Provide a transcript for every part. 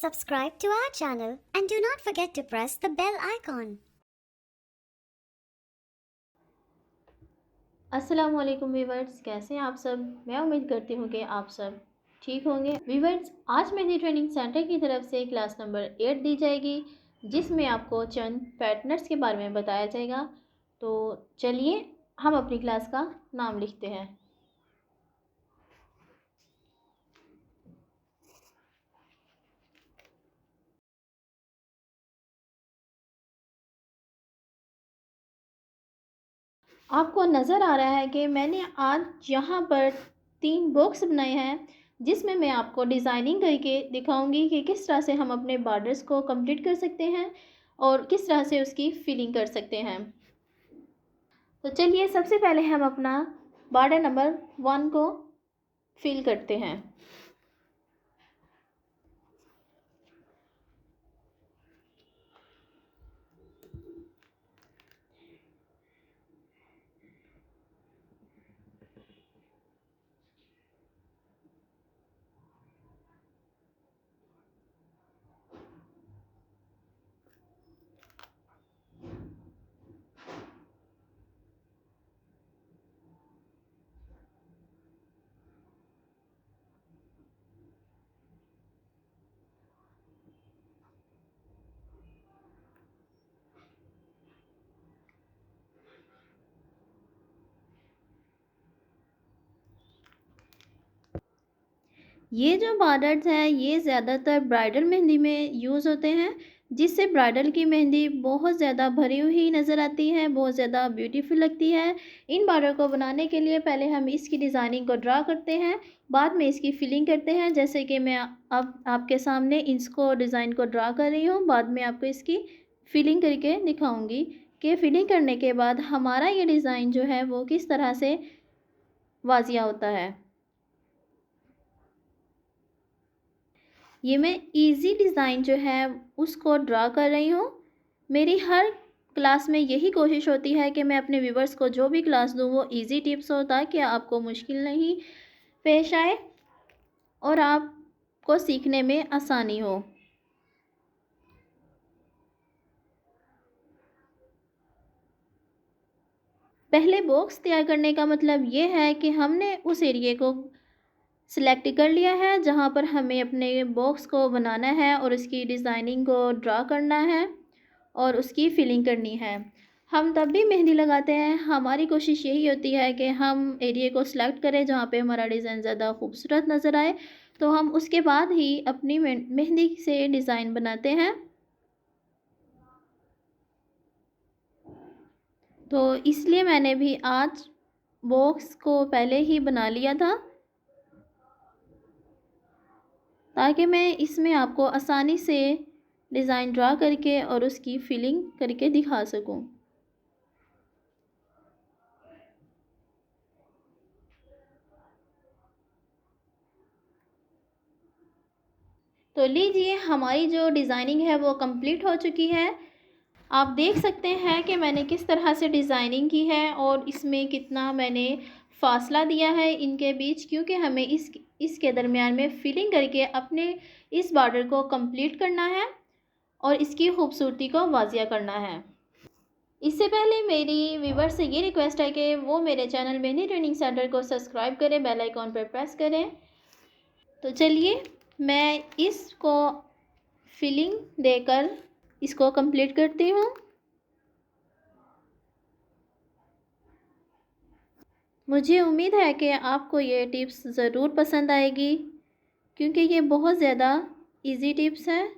subscribe to our channel and do not forget to press the bell icon. अस्सलाम वालेकुम viewers, कैसे हैं आप सब। मैं उम्मीद करती हूँ कि आप सब ठीक होंगे। वीवर्स, आज मेहंदी ट्रेनिंग सेंटर की तरफ से क्लास नंबर 8 दी जाएगी, जिसमें आपको चंद पैटर्न्स के बारे में बताया जाएगा। तो चलिए हम अपनी क्लास का नाम लिखते हैं। आपको नज़र आ रहा है कि मैंने आज यहाँ पर 3 बॉक्स बनाए हैं, जिसमें मैं आपको डिज़ाइनिंग करके दिखाऊंगी कि किस तरह से हम अपने बॉर्डर्स को कंप्लीट कर सकते हैं और किस तरह से उसकी फिलिंग कर सकते हैं। तो चलिए सबसे पहले हम अपना बॉर्डर नंबर 1 को फिल करते हैं। ये जो बॉर्डर्स हैं ये ज़्यादातर ब्राइडल मेहंदी में यूज़ होते हैं, जिससे ब्राइडल की मेहंदी बहुत ज़्यादा भरी हुई नज़र आती है, बहुत ज़्यादा ब्यूटीफुल लगती है। इन बॉर्डर को बनाने के लिए पहले हम इसकी डिज़ाइनिंग को ड्रा करते हैं, बाद में इसकी फिलिंग करते हैं। जैसे कि मैं अब आपके सामने इसको डिज़ाइन को ड्रा कर रही हूँ, बाद में आपको इसकी फिलिंग करके दिखाऊँगी कि फिलिंग करने के बाद हमारा ये डिज़ाइन जो है वो किस तरह से वाजिया होता है। ये मैं इजी डिज़ाइन जो है उसको ड्रा कर रही हूँ। मेरी हर क्लास में यही कोशिश होती है कि मैं अपने व्यूवर्स को जो भी क्लास दूँ वो इजी टिप्स हो, ताकि आपको मुश्किल नहीं पेश आए और आपको सीखने में आसानी हो। पहले बॉक्स तैयार करने का मतलब ये है कि हमने उस एरिया को सिलेक्ट कर लिया है जहाँ पर हमें अपने बॉक्स को बनाना है और उसकी डिज़ाइनिंग को ड्रा करना है और उसकी फिलिंग करनी है। हम तब भी मेहंदी लगाते हैं, हमारी कोशिश यही होती है कि हम एरिया को सिलेक्ट करें जहाँ पे हमारा डिज़ाइन ज़्यादा खूबसूरत नज़र आए, तो हम उसके बाद ही अपनी मेहंदी से डिज़ाइन बनाते हैं। तो इसलिए मैंने भी आज बॉक्स को पहले ही बना लिया था, ताकि मैं इसमें आपको आसानी से डिज़ाइन ड्रा करके और उसकी फिलिंग करके दिखा सकूं। तो लीजिए हमारी जो डिज़ाइनिंग है वो कंप्लीट हो चुकी है। आप देख सकते हैं कि मैंने किस तरह से डिज़ाइनिंग की है और इसमें कितना मैंने फासला दिया है इनके बीच, क्योंकि हमें इसके दरमियान में फिलिंग करके अपने इस बॉर्डर को कंप्लीट करना है और इसकी खूबसूरती को वाजिया करना है। इससे पहले मेरी व्यूवर से ये रिक्वेस्ट है कि वो मेरे चैनल मेहंदी ट्रेनिंग सेंटर को सब्सक्राइब करें, बेल आइकॉन पर प्रेस करें। तो चलिए मैं इसको फिलिंग देकर इसको कंप्लीट करती हूँ। मुझे उम्मीद है कि आपको ये टिप्स ज़रूर पसंद आएगी, क्योंकि ये बहुत ज़्यादा इजी टिप्स हैं।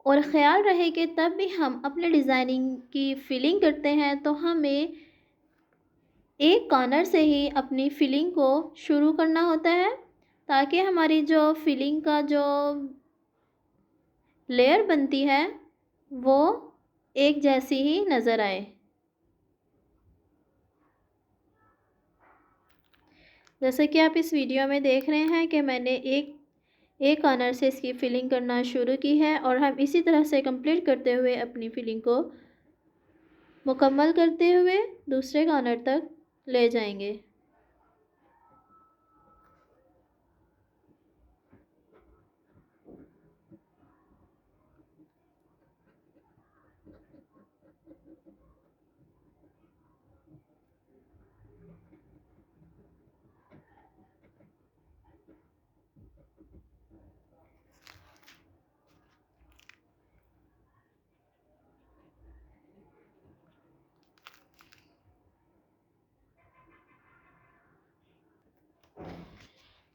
और ख़्याल रहे कि तब भी हम अपने डिज़ाइनिंग की फिलिंग करते हैं तो हमें एक कॉर्नर से ही अपनी फिलिंग को शुरू करना होता है, ताकि हमारी जो फिलिंग का जो लेयर बनती है वो एक जैसी ही नज़र आए। जैसे कि आप इस वीडियो में देख रहे हैं कि मैंने एक एक कॉर्नर से इसकी फिलिंग करना शुरू की है और हम इसी तरह से कंप्लीट करते हुए अपनी फिलिंग को मुकम्मल करते हुए दूसरे कॉर्नर तक ले जाएंगे।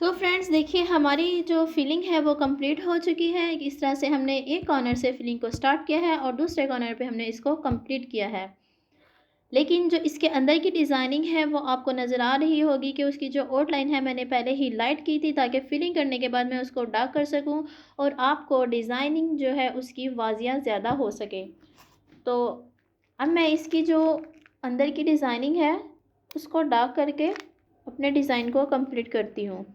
तो फ्रेंड्स देखिए, हमारी जो फिलिंग है वो कंप्लीट हो चुकी है। इस तरह से हमने एक कॉर्नर से फिलिंग को स्टार्ट किया है और दूसरे कॉर्नर पे हमने इसको कंप्लीट किया है। लेकिन जो इसके अंदर की डिज़ाइनिंग है वो आपको नज़र आ रही होगी कि उसकी जो आउटलाइन है मैंने पहले ही लाइट की थी, ताकि फिलिंग करने के बाद मैं उसको डार्क कर सकूं और आपको डिज़ाइनिंग जो है उसकी वाजिया ज़्यादा हो सके। तो अब मैं इसकी जो अंदर की डिज़ाइनिंग है उसको डार्क करके अपने डिज़ाइन को कंप्लीट करती हूँ।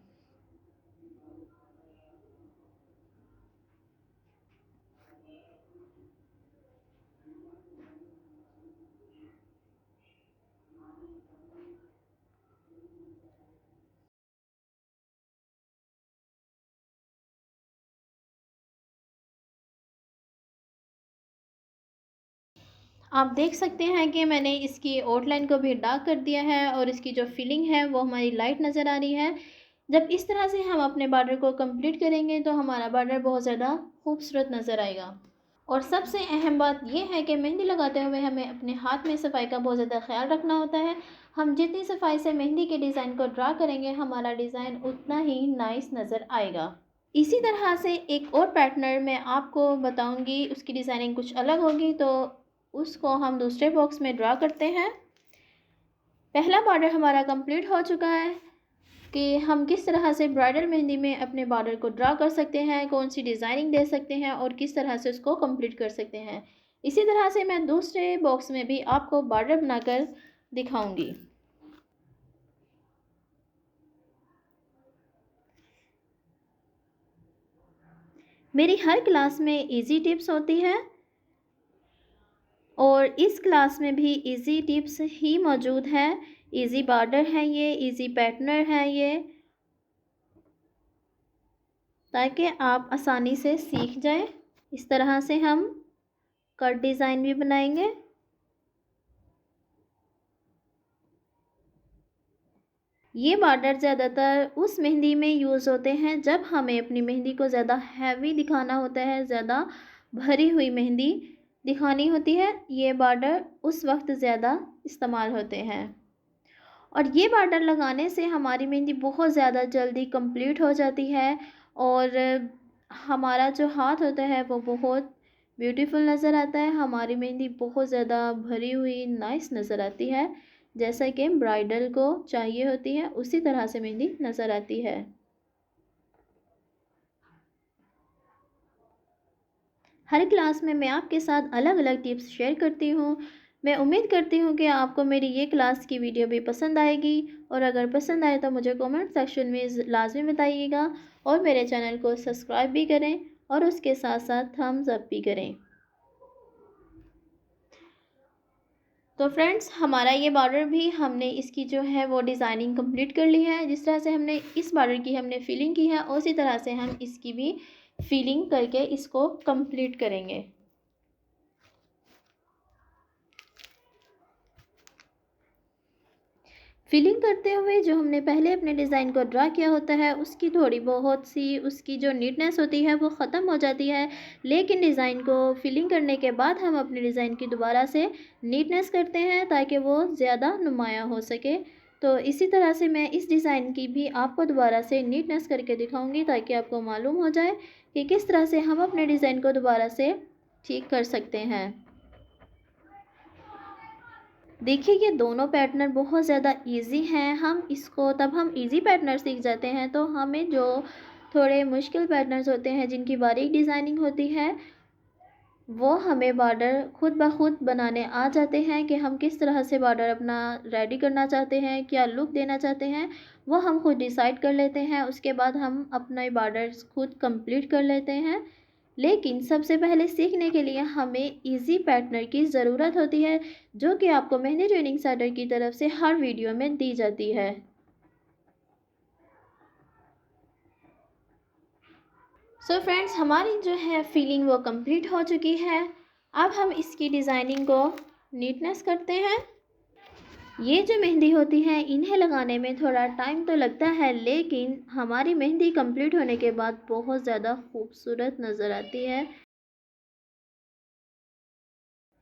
आप देख सकते हैं कि मैंने इसकी आउटलाइन को भी डार्क कर दिया है और इसकी जो फिलिंग है वो हमारी लाइट नज़र आ रही है। जब इस तरह से हम अपने बॉर्डर को कंप्लीट करेंगे तो हमारा बॉर्डर बहुत ज़्यादा खूबसूरत नज़र आएगा। और सबसे अहम बात यह है कि मेहंदी लगाते हुए हमें अपने हाथ में सफाई का बहुत ज़्यादा ख्याल रखना होता है। हम जितनी सफाई से मेहंदी के डिज़ाइन को ड्रा करेंगे हमारा डिज़ाइन उतना ही नाइस नज़र आएगा। इसी तरह से एक और पैटर्न मैं आपको बताऊंगी, उसकी डिज़ाइनिंग कुछ अलग होगी, तो उसको हम दूसरे बॉक्स में ड्रा करते हैं। पहला बॉर्डर हमारा कंप्लीट हो चुका है कि हम किस तरह से ब्राइडल मेहंदी में अपने बॉर्डर को ड्रा कर सकते हैं, कौन सी डिज़ाइनिंग दे सकते हैं और किस तरह से उसको कंप्लीट कर सकते हैं। इसी तरह से मैं दूसरे बॉक्स में भी आपको बॉर्डर बनाकर दिखाऊंगी। मेरी हर क्लास में इजी टिप्स होती है और इस क्लास में भी इजी टिप्स ही मौजूद है। इजी बॉर्डर है ये, इजी पैटर्न है ये, ताकि आप आसानी से सीख जाएं। इस तरह से हम कट डिज़ाइन भी बनाएंगे। ये बॉर्डर ज़्यादातर उस मेहंदी में यूज़ होते हैं जब हमें अपनी मेहंदी को ज़्यादा हैवी दिखाना होता है, ज़्यादा भरी हुई मेहंदी दिखानी होती है। ये बॉर्डर उस वक्त ज़्यादा इस्तेमाल होते हैं और ये बॉर्डर लगाने से हमारी मेहंदी बहुत ज़्यादा जल्दी कंप्लीट हो जाती है और हमारा जो हाथ होता है वो बहुत ब्यूटीफुल नज़र आता है। हमारी मेहंदी बहुत ज़्यादा भरी हुई नाइस नज़र आती है, जैसा कि ब्राइडल को चाहिए होती है उसी तरह से मेहंदी नज़र आती है। हर क्लास में मैं आपके साथ अलग अलग टिप्स शेयर करती हूँ। मैं उम्मीद करती हूँ कि आपको मेरी ये क्लास की वीडियो भी पसंद आएगी और अगर पसंद आए तो मुझे कमेंट सेक्शन में लाजमी बताइएगा और मेरे चैनल को सब्सक्राइब भी करें और उसके साथ साथ थम्स अप भी करें। तो फ्रेंड्स, हमारा ये बॉर्डर भी हमने इसकी जो है वो डिज़ाइनिंग कंप्लीट कर ली है। जिस तरह से हमने इस बॉर्डर की हमने फिलिंग की है उसी तरह से हम इसकी भी फिलिंग करके इसको कंप्लीट करेंगे। फिलिंग करते हुए जो हमने पहले अपने डिज़ाइन को ड्रा किया होता है उसकी थोड़ी बहुत सी उसकी जो नीटनेस होती है वो ख़त्म हो जाती है, लेकिन डिज़ाइन को फिलिंग करने के बाद हम अपने डिज़ाइन की दोबारा से नीटनेस करते हैं ताकि वो ज़्यादा नुमायाँ हो सके। तो इसी तरह से मैं इस डिज़ाइन की भी आपको दोबारा से नीटनेस करके दिखाऊंगी ताकि आपको मालूम हो जाए कि किस तरह से हम अपने डिज़ाइन को दोबारा से ठीक कर सकते हैं। देखिए, ये दोनों पैटर्न बहुत ज़्यादा इजी हैं। हम इजी पैटर्न सीख जाते हैं तो हमें जो थोड़े मुश्किल पैटर्न्स होते हैं जिनकी बारीक डिज़ाइनिंग होती है वो हमें बॉर्डर खुद ब खुद बनाने आ जाते हैं कि हम किस तरह से बॉर्डर अपना रेडी करना चाहते हैं, क्या लुक देना चाहते हैं, वो हम खुद डिसाइड कर लेते हैं। उसके बाद हम अपने बॉर्डर्स खुद कंप्लीट कर लेते हैं। लेकिन सबसे पहले सीखने के लिए हमें इजी पैटर्न की ज़रूरत होती है, जो कि आपको मेहंदी ट्रेनिंग सेंटर की तरफ से हर वीडियो में दी जाती है। सो फ्रेंड्स, हमारी जो है फीलिंग वो कंप्लीट हो चुकी है। अब हम इसकी डिज़ाइनिंग को नीटनेस करते हैं। ये जो मेहंदी होती है इन्हें लगाने में थोड़ा टाइम तो लगता है, लेकिन हमारी मेहंदी कंप्लीट होने के बाद बहुत ज़्यादा खूबसूरत नज़र आती है।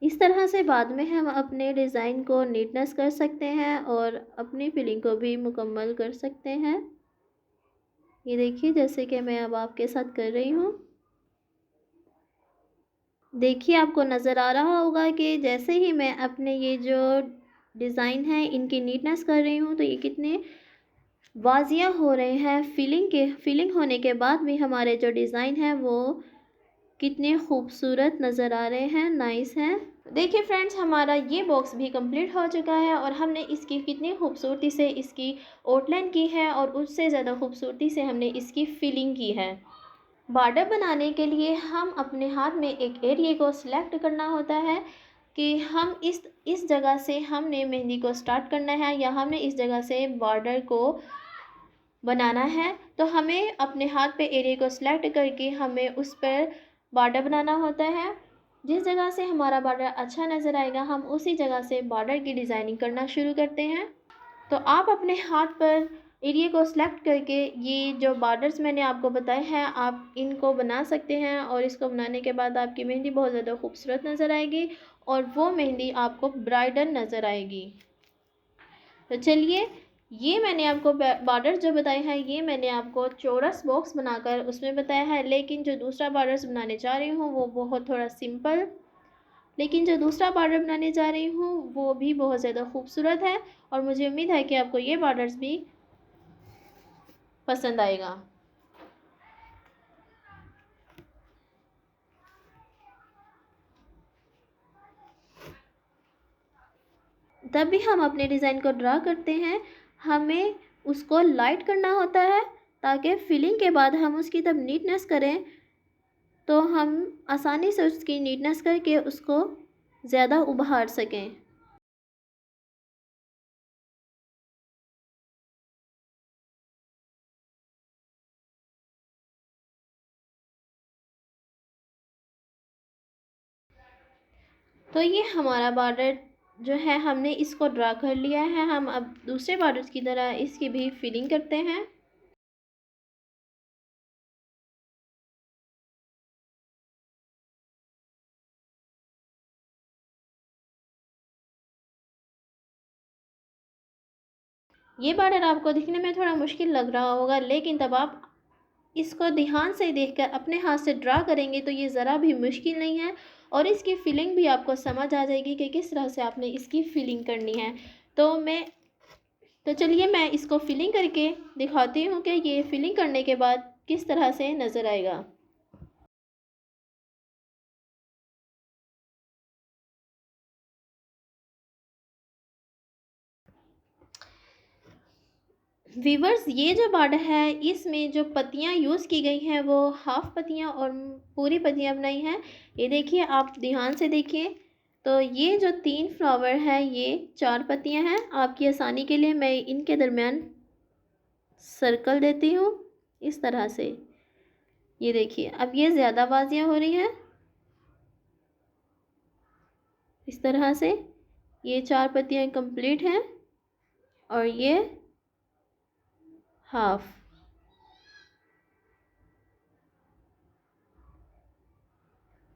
इस तरह से बाद में हम अपने डिज़ाइन को नीटनेस कर सकते हैं और अपनी फिलिंग को भी मुकम्मल कर सकते हैं। ये देखिए, जैसे कि मैं अब आपके साथ कर रही हूँ। देखिए, आपको नज़र आ रहा होगा कि जैसे ही मैं अपने ये जो डिज़ाइन है इनकी नीटनेस कर रही हूँ तो ये कितने वाजिया हो रहे हैं। फीलिंग होने के बाद भी हमारे जो डिज़ाइन है वो कितने खूबसूरत नज़र आ रहे हैं, नाइस हैं। देखिए फ्रेंड्स, हमारा ये बॉक्स भी कंप्लीट हो चुका है और हमने इसकी कितनी खूबसूरती से इसकी आउटलाइन की है और उससे ज़्यादा खूबसूरती से हमने इसकी फिलिंग की है। बॉर्डर बनाने के लिए हम अपने हाथ में एक एरिया को सिलेक्ट करना होता है कि हम इस जगह से हमने मेहंदी को स्टार्ट करना है या हमने इस जगह से बॉर्डर को बनाना है। तो हमें अपने हाथ पे एरिया को सिलेक्ट करके हमें उस पर बॉर्डर बनाना होता है। जिस जगह से हमारा बॉर्डर अच्छा नज़र आएगा हम उसी जगह से बॉर्डर की डिज़ाइनिंग करना शुरू करते हैं। तो आप अपने हाथ पर एरिया को सिलेक्ट करके ये जो बॉर्डर्स मैंने आपको बताए हैं आप इनको बना सकते हैं और इसको बनाने के बाद आपकी मेहंदी बहुत ज़्यादा खूबसूरत नज़र आएगी और वो मेहंदी आपको ब्राइडल नज़र आएगी। तो चलिए, ये मैंने आपको बॉर्डर्स जो बताए हैं ये मैंने आपको चौरस बॉक्स बनाकर उसमें बताया है, लेकिन जो दूसरा बॉर्डर्स बनाने जा रही हूँ वो बहुत थोड़ा सिंपल, लेकिन जो दूसरा बॉर्डर बनाने जा रही हूँ वो भी बहुत ज़्यादा खूबसूरत है और मुझे उम्मीद है कि आपको ये बॉर्डर्स भी पसंद आएगा। तब भी हम अपने डिज़ाइन को ड्रा करते हैं, हमें उसको लाइट करना होता है ताकि फिलिंग के बाद हम उसकी तब नीटनेस करें तो हम आसानी से उसकी नीटनेस करके उसको ज़्यादा उभार सकें। तो ये हमारा बॉर्डर जो है हमने इसको ड्रा कर लिया है। हम अब दूसरे बॉर्डर्स की तरह इसकी भी फिलिंग करते हैं। ये बॉर्डर आपको दिखने में थोड़ा मुश्किल लग रहा होगा, लेकिन तब आप इसको ध्यान से देखकर अपने हाथ से ड्रा करेंगे तो ये ज़रा भी मुश्किल नहीं है और इसकी फिलिंग भी आपको समझ आ जाएगी कि किस तरह से आपने इसकी फिलिंग करनी है। तो चलिए मैं इसको फिलिंग करके दिखाती हूँ कि ये फिलिंग करने के बाद किस तरह से नज़र आएगा। वीवर्स, ये जो बॉर्डर है इसमें जो पत्तियाँ यूज़ की गई हैं वो हाफ पत्तियाँ और पूरी पत्तियाँ बनाई हैं। ये देखिए, आप ध्यान से देखिए। तो ये जो 3 फ्लावर है ये 4 पत्तियाँ हैं। आपकी आसानी के लिए मैं इनके दरमियान सर्कल देती हूँ इस तरह से। ये देखिए, अब ये ज़्यादा बाजियाँ हो रही हैं इस तरह से। ये 4 पत्तियाँ कंप्लीट हैं और ये हाफ।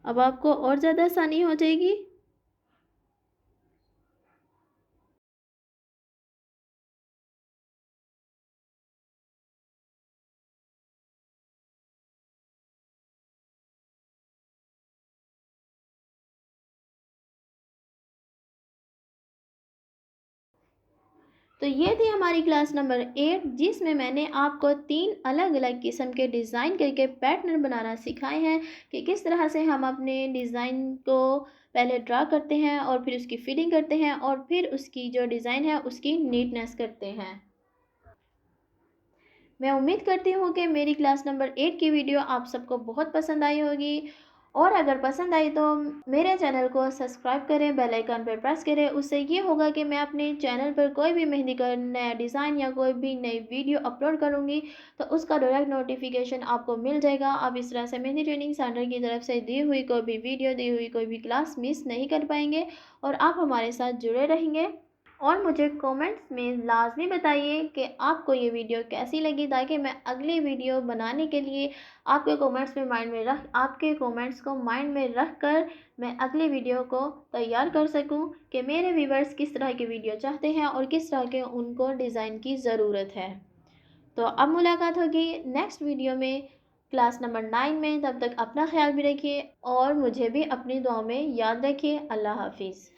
अब आपको और ज़्यादा आसानी हो जाएगी। तो ये थी हमारी क्लास नंबर 8, जिसमें मैंने आपको 3 अलग-अलग किस्म के डिज़ाइन करके पैटर्न बनाना सिखाए हैं कि किस तरह से हम अपने डिज़ाइन को पहले ड्रा करते हैं और फिर उसकी फिलिंग करते हैं और फिर उसकी जो डिज़ाइन है उसकी नीटनेस करते हैं। मैं उम्मीद करती हूँ कि मेरी क्लास नंबर 8 की वीडियो आप सबको बहुत पसंद आई होगी, और अगर पसंद आई तो मेरे चैनल को सब्सक्राइब करें, बेल आइकन पर प्रेस करें। उससे ये होगा कि मैं अपने चैनल पर कोई भी मेहंदी का नया डिज़ाइन या कोई भी नई वीडियो अपलोड करूँगी तो उसका डायरेक्ट नोटिफिकेशन आपको मिल जाएगा। आप इस तरह से मेहंदी ट्रेनिंग सेंटर की तरफ से दी हुई कोई भी वीडियो, दी हुई कोई भी क्लास मिस नहीं कर पाएंगे और आप हमारे साथ जुड़े रहेंगे। और मुझे कमेंट्स में लाज़मी बताइए कि आपको ये वीडियो कैसी लगी, ताकि मैं अगली वीडियो बनाने के लिए आपके कमेंट्स को माइंड में रख कर मैं अगली वीडियो को तैयार कर सकूं कि मेरे व्यूवर्स किस तरह की वीडियो चाहते हैं और किस तरह के उनको डिज़ाइन की ज़रूरत है। तो अब मुलाकात होगी नेक्स्ट वीडियो में, क्लास नंबर 9 में। तब तक अपना ख्याल भी रखिए और मुझे भी अपनी दुआ में याद रखिए। अल्लाह हाफिज़।